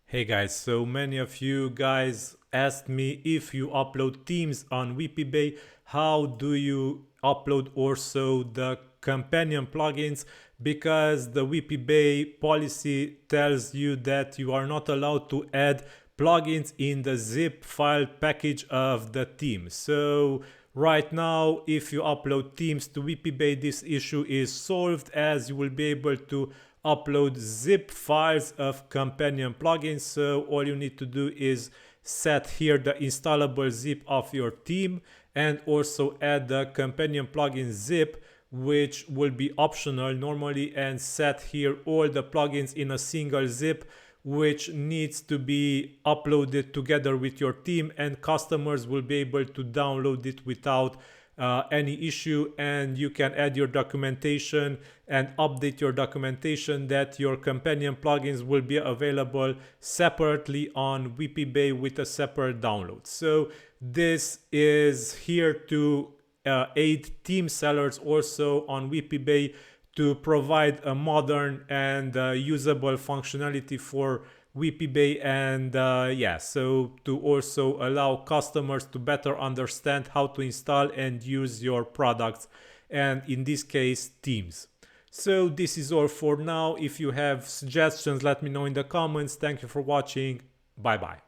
Hey guys, so many of you guys asked me if you upload themes on WPBay, how do you upload also the companion plugins? Because the WPBay policy tells you that you are not allowed to add plugins in the zip file package of the theme. So right now, if you upload themes to WPBay, this issue is solved, as you will be able to upload zip files of companion plugins. So all you need to do is set here the installable zip of your theme and also add the companion plugin zip, which will be optional normally, and set here all the plugins in a single zip, which needs to be uploaded together with your theme, and customers will be able to download it without any issue. And you can add your documentation and update your documentation that your companion plugins will be available separately on WPBay with a separate download. So this is here to aid theme sellers also on WPBay to provide a modern and usable functionality for WPBay, and so to also allow customers to better understand how to install and use your products, and in this case themes. So this is all for now. If you have suggestions, let me know in the comments. Thank you for watching. Bye bye.